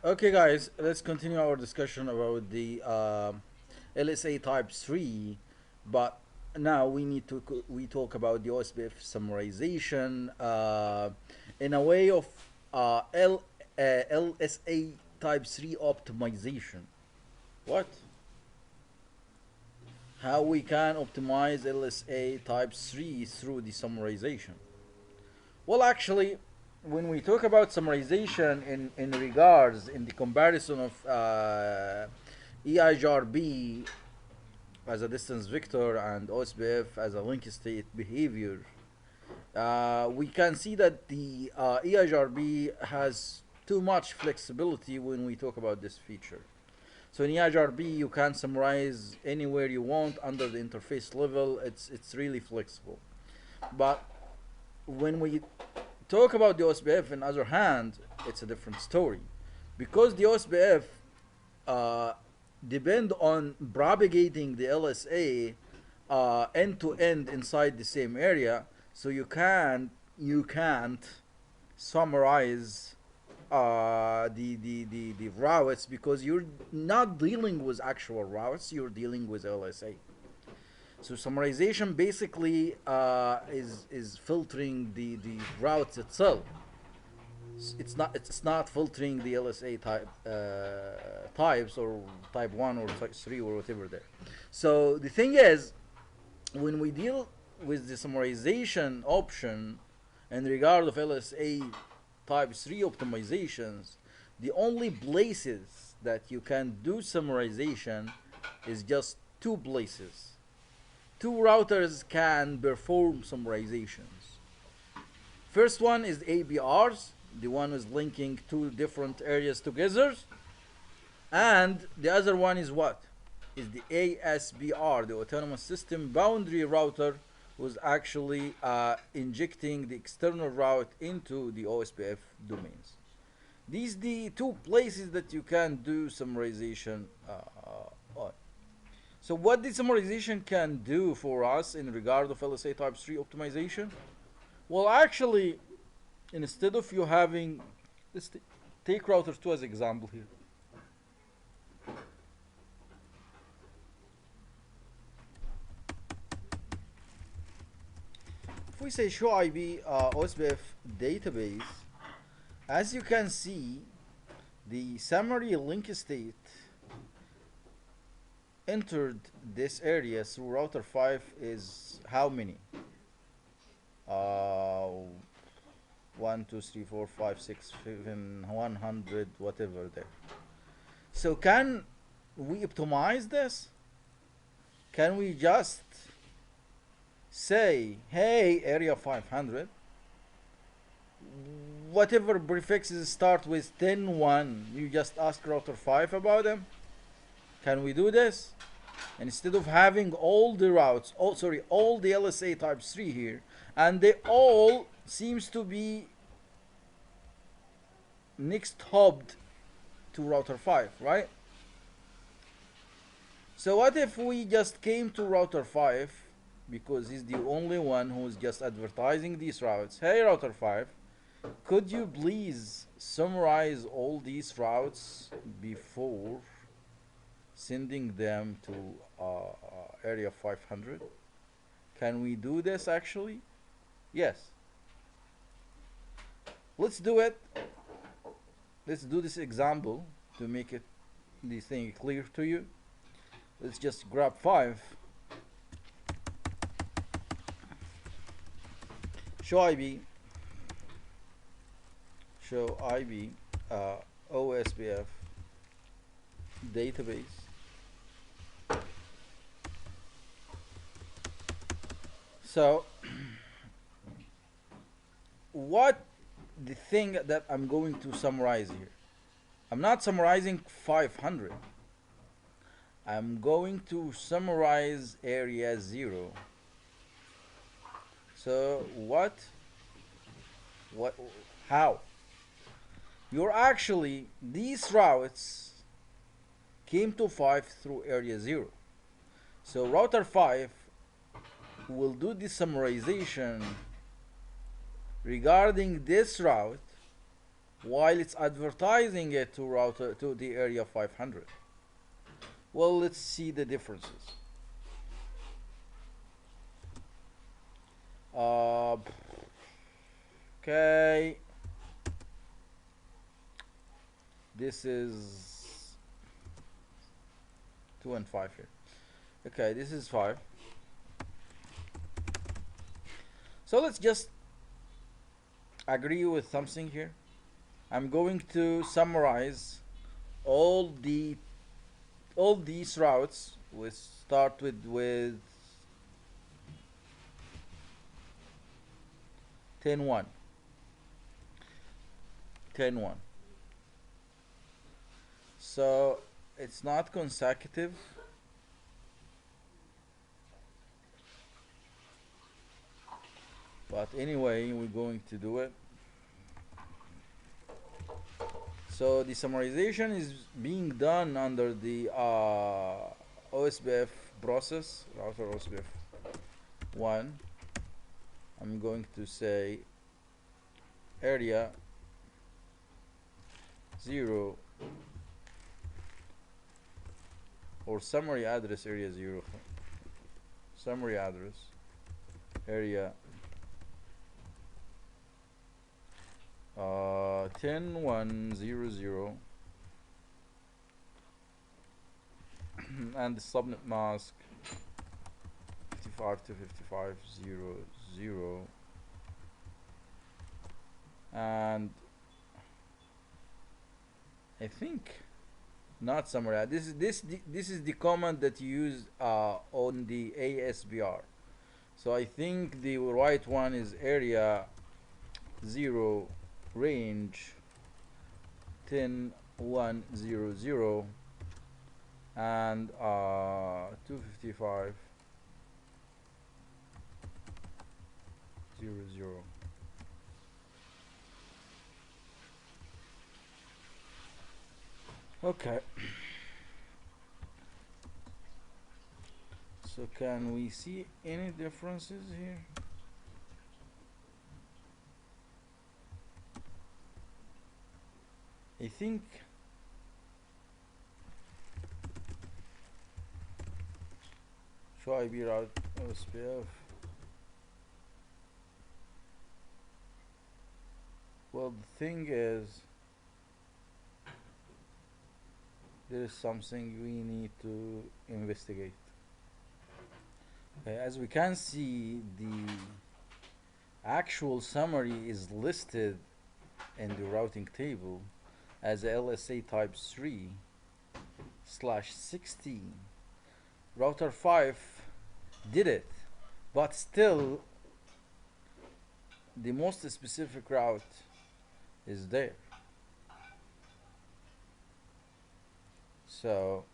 Okay, guys, let's continue our discussion about the LSA type 3, but now we need to we talk about the Ospf summarization in a way of LSA type 3 optimization. What? How we can optimize LSA type 3 through the summarization? Well, actually, when we talk about summarization in regards in the comparison of EIGRB as a distance vector and Ospf as a link state behavior, we can see that the EIGRB has too much flexibility when we talk about this feature. So in EIGRB, you can summarize anywhere you want under the interface level. It's really flexible. But when we talk about the Ospf, on the other hand, it's a different story, because the Ospf uh, depend on propagating the LSA end to end inside the same area, so you can't summarize the routes, because you're not dealing with actual routes, you're dealing with LSA. So summarization basically is filtering the routes itself. It's not filtering the LSA types, or type 1 or type 3 or whatever there. So the thing is, when we deal with the summarization option in regard of LSA type 3 optimizations, the only places that you can do summarization is just two places. Two routers can perform summarizations. First one is ABRs, the one is linking two different areas together, and the other one is what? Is the ASBR, the autonomous system boundary router, who's actually injecting the external route into the OSPF domains. These the two places that you can do summarization on. So what the summarization can do for us in regard of LSA type 3 optimization? Well, actually, instead of you having, let's take router 2 as example here. If we say show IB OSPF database, as you can see, the summary link state entered this area through router 5 is how many? Uh, 1, 2, 3, 4, 5, 6, 7, 100, whatever there. So can we optimize this? Can we just say, hey, area 500, whatever prefixes start with 10, 1, you just ask router 5 about them? Can we do this? Instead of having all the routes, all the LSA type 3 here, and they all seems to be next hopped to router 5, right? So what if we just came to router 5, because he's the only one who's just advertising these routes. Hey, router 5, could you please summarize all these routes before sending them to area 500? Can we do this actually? Yes. Let's do it. Let's do this example to make it the thing clear to you. Let's just grab 5. Show IB. Show IB OSPF database. So what the thing that I'm going to summarize here? I'm not summarizing 500. I'm going to summarize area 0. So what how? You're actually, these routes came to 5 through area 0. So router 5 will do the summarization regarding this route while it's advertising it to router to the area 500? Well, let's see the differences. Okay, this is 2 and 5 here. Okay, this is 5. So let's just agree with something here. I'm going to summarize all these routes. We start with 10-1. 10-1. So it's not consecutive. But anyway, we're going to do it. So the summarization is being done under the Ospf process, router Ospf 1. I'm going to say area 0 or summary address area 0, summary address area 10.1.0.0 and the subnet mask 55 to 55.0.0 and I think not summary. This is the command that you use on the ASBR. So I think the right one is area 0 range 10.1.0.0 and 255.0.0. Okay. So can we see any differences here? I think should I be route Ospf? Well, the thing is there is something we need to investigate. Okay, as we can see, the actual summary is listed in the routing table as LSA type 3/16. Router 5 did it, but still the most specific route is there. So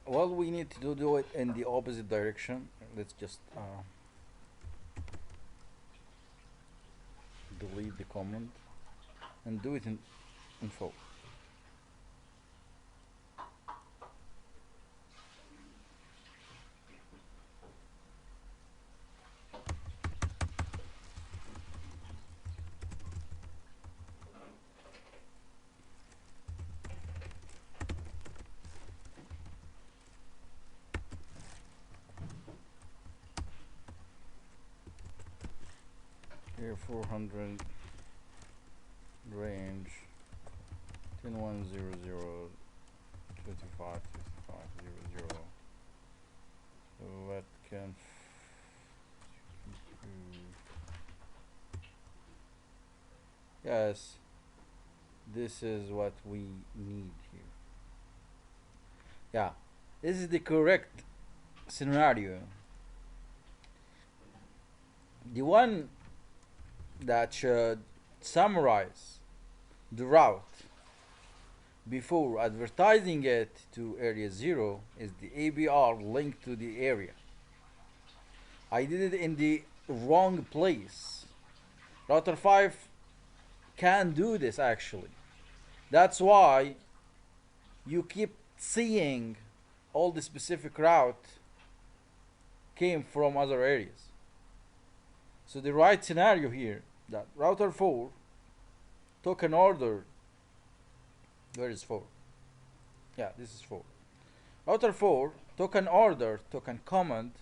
well, we need to do it in the opposite direction. Let's just delete the comment and do it in full. Here 400 range 10.1.0.0 25.55.0.0. So what can yes, this is what we need here. Yeah, this is the correct scenario. The one that should summarize the route before advertising it to area 0 is the ABR linked to the area. I did it in the wrong place. Router 5 can do this actually. That's why you keep seeing all the specific route came from other areas. So the right scenario here, that router 4 took an order. Where is 4? Yeah, this is 4. Router 4 took an order, took a command.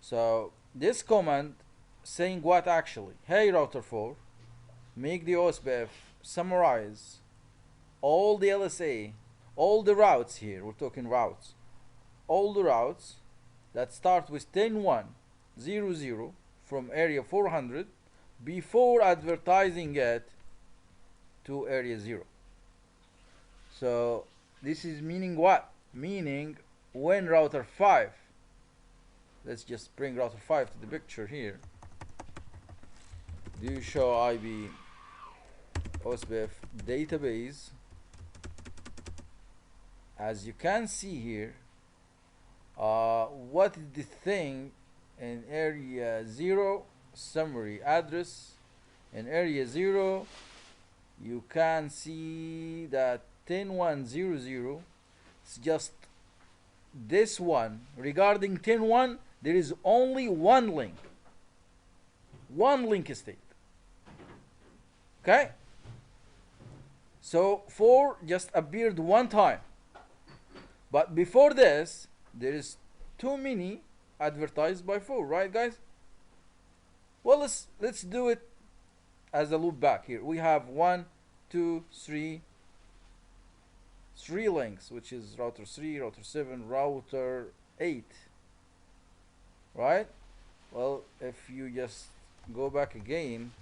So this command saying what actually? Hey router 4, make the Ospf summarize all the LSA, all the routes here, we're talking routes, all the routes that start with 10.1.0.0 from area 400 before advertising it to area 0. So this is meaning what? Meaning when router 5, let's just bring router 5 to the picture here. Do show IB Ospf database. As you can see here, what is the thing in area 0 summary address? In area 0 you can see that 10.1.0.0 is just this one. Regarding 10.1, there is only one link state. Okay, so 4 just appeared one time, but before this there is too many advertised by 4, right guys? Well, let's do it as a loop back here. We have 1, 2, 3 links, which is router 3, router 7, router 8, right? Well, if you just go back again,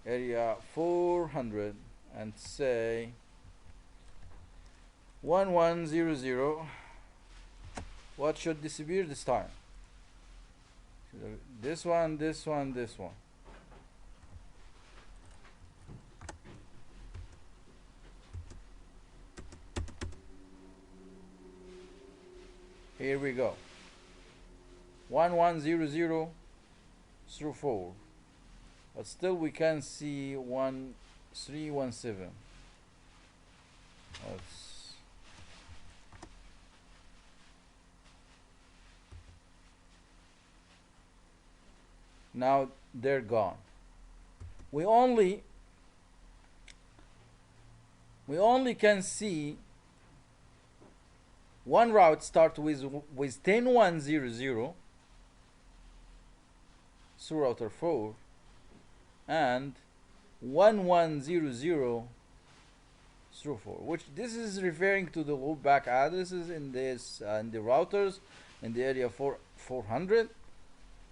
area 400, and say 1100, what should disappear this time? This one, this one, this one. Here we go. 1100 through 4. But still we can see 1317. Now they're gone. We only can see one route start with 10.1.0.0 through router 4 and 1100 through 4, which this is referring to the loopback addresses in this in the routers in the area 400,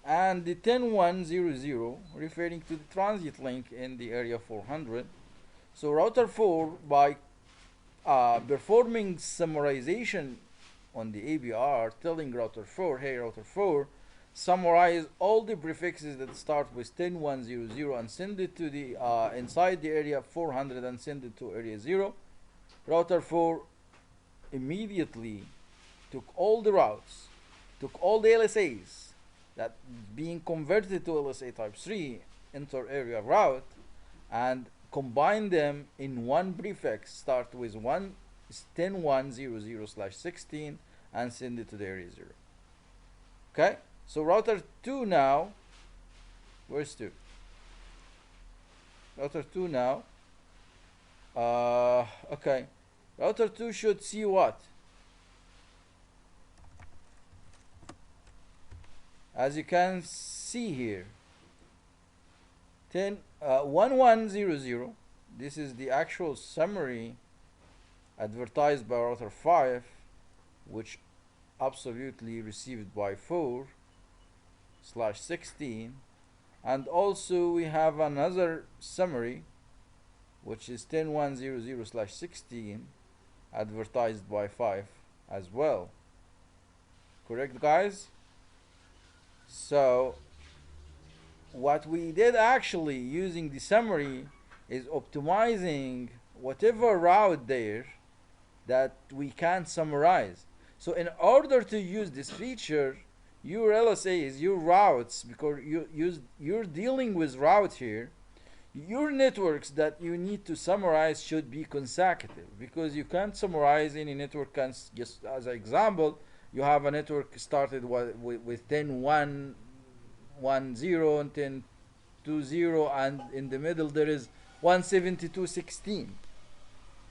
and the 10.1.0.0 referring to the transit link in the area 400. So router 4, by performing summarization on the ABR, telling router 4, hey router 4, summarize all the prefixes that start with 10.1.0.0 and send it to the inside the area 400 and send it to area 0. Router 4 immediately took all the routes, took all the LSAs that being converted to LSA type 3 inter area route, and combine them in one prefix start with 10.1.0.0/16 and send it to the area 0. Okay, so router 2 now, where's 2? Router 2 now, okay, router 2 should see what? As you can see here, 1100, this is the actual summary advertised by router 5, which absolutely received by 4/16, and also we have another summary which is 10.1.0.0/16 advertised by 5 as well. Correct guys? So what we did actually using the summary is optimizing whatever route there that we can summarize. So in order to use this feature, your LSAs, your routes, because you're dealing with route here, your networks that you need to summarize should be consecutive, because you can't summarize any network. Can just as an example, you have a network started with 10 1 1 0 and 10 2 0, and in the middle there is 172 16.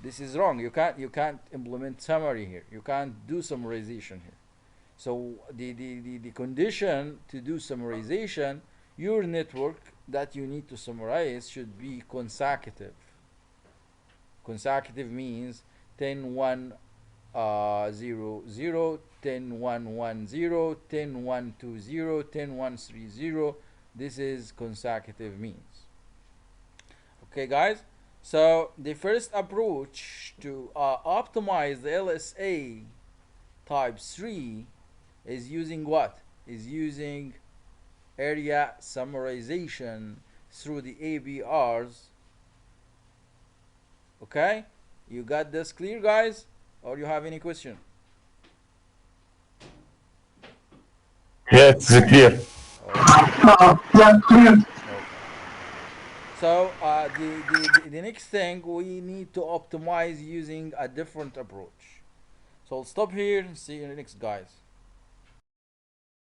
This is wrong. You can't implement summary here. You can't do summarization here. So the condition to do summarization, your network that you need to summarize should be consecutive. Consecutive means 10 1 0 0, 10 1 1 0, 10 1 2 0, 10 1 3 0. This is consecutive means. Okay, guys. So the first approach to optimize the LSA type 3 is using what? Is using area summarization through the ABRs. Okay? You got this clear, guys? Or you have any question? Yeah, it's clear. Yeah, clear. Okay. So the next thing, we need to optimize using a different approach. So I'll stop here and see you next, guys.